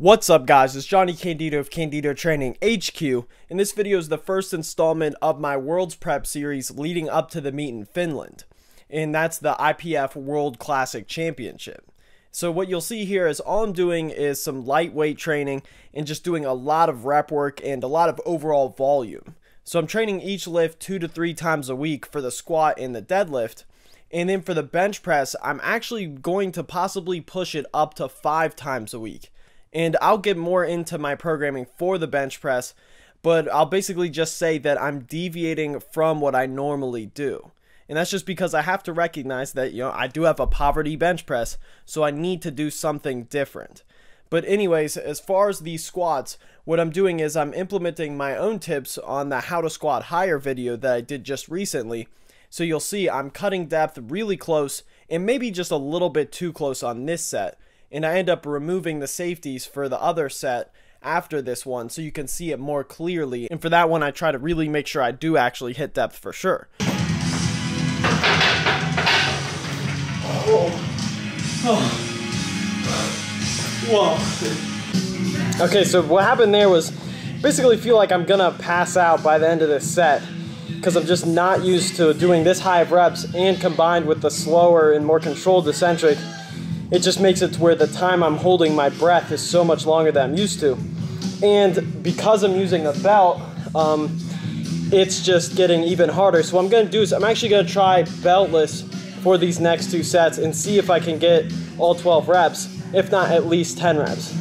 What's up guys, it's Johnny Candido of Candido Training HQ, and this video is the first installment of my Worlds Prep series leading up to the meet in Finland, and that's the IPF World Classic Championship. So what you'll see here is all I'm doing is some lightweight training and just doing a lot of rep work and a lot of overall volume. So I'm training each lift 2 to 3 times a week for the squat and the deadlift, and then for the bench press, I'm actually going to possibly push it up to 5 times a week. And I'll get more into my programming for the bench press, but I'll basically just say that I'm deviating from what I normally do. And that's just because I have to recognize that, I do have a poverty bench press, so I need to do something different. But anyways, as far as these squats, what I'm doing is I'm implementing my own tips on the how to squat higher video that I did just recently. So you'll see I'm cutting depth really close and maybe just a little bit too close on this set. And I end up removing the safeties for the other set after this one so you can see it more clearly. And for that one, I try to really make sure I do actually hit depth for sure. Whoa. Okay, so what happened there was basically feel like I'm gonna pass out by the end of this set because I'm just not used to doing this high of reps, and combined with the slower and more controlled eccentric, it just makes it to where the time I'm holding my breath is so much longer than I'm used to. And because I'm using a belt, it's just getting even harder. So what I'm gonna do is I'm actually gonna try beltless for these next 2 sets and see if I can get all 12 reps, if not at least 10 reps.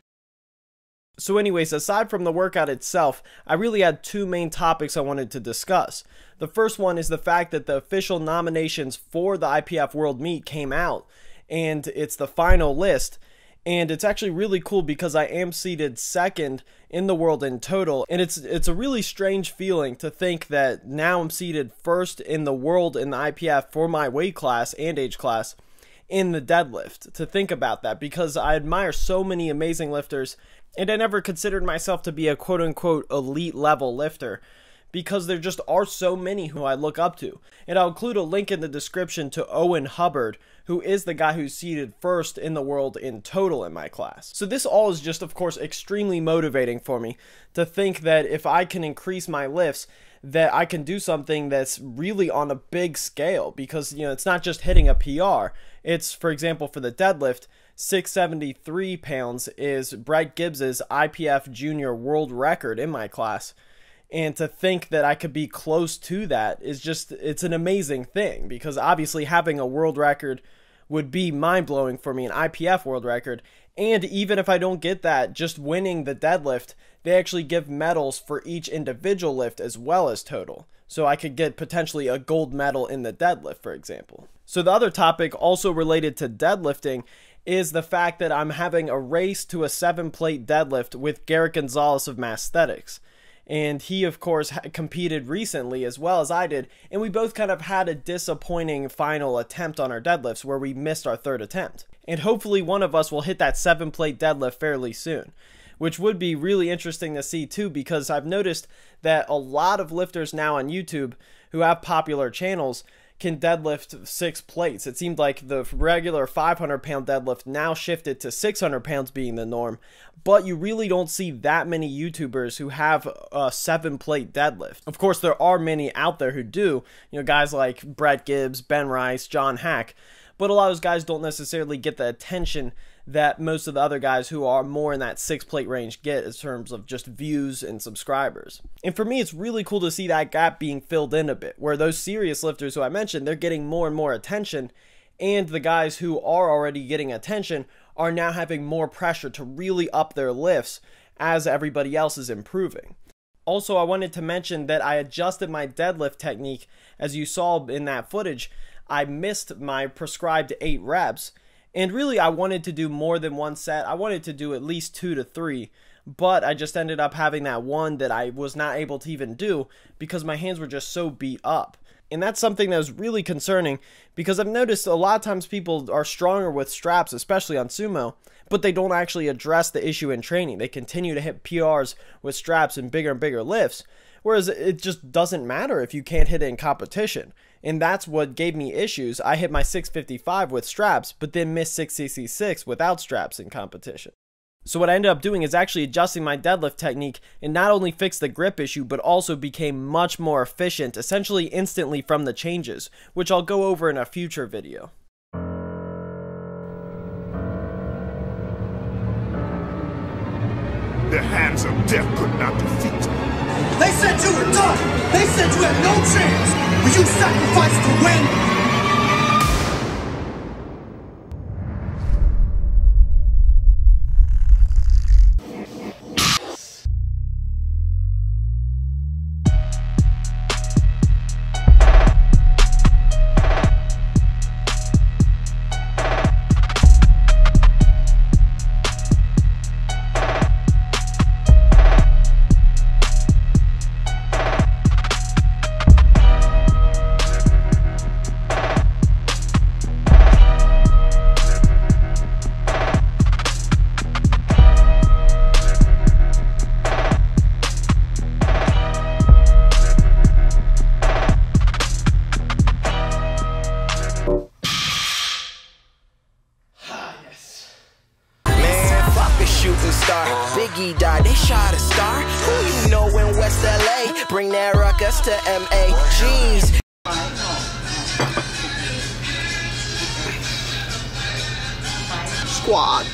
So anyways, aside from the workout itself, I really had 2 main topics I wanted to discuss. The first one is the fact that the official nominations for the IPF World Meet came out, and it's the final list, and it's actually really cool because I am seated 2nd in the world in total, and it's a really strange feeling to think that now I'm seated 1st in the world in the IPF for my weight class and age class in the deadlift. To think about that, because I admire so many amazing lifters, and I never considered myself to be a quote-unquote elite level lifter, because there just are so many who I look up to. And I'll include a link in the description to Owen Hubbard, who is the guy who's seated 1st in the world in total in my class. So this all is just, of course, extremely motivating for me to think that if I can increase my lifts, that I can do something that's really on a big scale, because, it's not just hitting a PR. It's, for example, for the deadlift, 673 pounds is Brett Gibbs's IPF junior world record in my class. And to think that I could be close to that is just, it's an amazing thing, because obviously having a world record would be mind-blowing for me, an IPF world record. And even if I don't get that, just winning the deadlift, they actually give medals for each individual lift as well as total. So I could get potentially a gold medal in the deadlift, for example. So the other topic also related to deadlifting is the fact that I'm having a race to a 7-plate deadlift with Garrett Gonzalez of Masthetics. And he, of course, competed recently as well as I did, and we both kind of had a disappointing final attempt on our deadlifts where we missed our 3rd attempt. And hopefully one of us will hit that 7-plate deadlift fairly soon, which would be really interesting to see too, because I've noticed that a lot of lifters now on YouTube who have popular channels can deadlift 6 plates. It seemed like the regular 500-pound deadlift now shifted to 600 pounds being the norm, but you really don't see that many YouTubers who have a 7-plate deadlift. Of course, there are many out there who do, guys like Brett Gibbs, Ben Rice, John Hack, but a lot of those guys don't necessarily get the attention that most of the other guys who are more in that 6-plate range get in terms of just views and subscribers. And for me, it's really cool to see that gap being filled in a bit, where those serious lifters who I mentioned, they're getting more and more attention, and the guys who are already getting attention are now having more pressure to really up their lifts as everybody else is improving. Also, I wanted to mention that I adjusted my deadlift technique. As you saw in that footage, I missed my prescribed 8 reps. And really, I wanted to do more than 1 set. I wanted to do at least 2 to 3, but I just ended up having that one that I was not able to even do because my hands were just so beat up. And that's something that was really concerning, because I've noticed a lot of times people are stronger with straps, especially on sumo, but they don't actually address the issue in training. They continue to hit PRs with straps and bigger lifts, whereas it just doesn't matter if you can't hit it in competition. And that's what gave me issues. I hit my 655 with straps, but then missed 666 without straps in competition. So what I ended up doing is actually adjusting my deadlift technique, and not only fixed the grip issue, but also became much more efficient, essentially instantly from the changes, which I'll go over in a future video. The hands of death could not defeat me. They said you were done. They said you had no chance. But you sacrificed to win. Shooting star, Biggie died, they shot a star. Who you know in West LA? Bring that ruckus to MA. Jeez. Squad.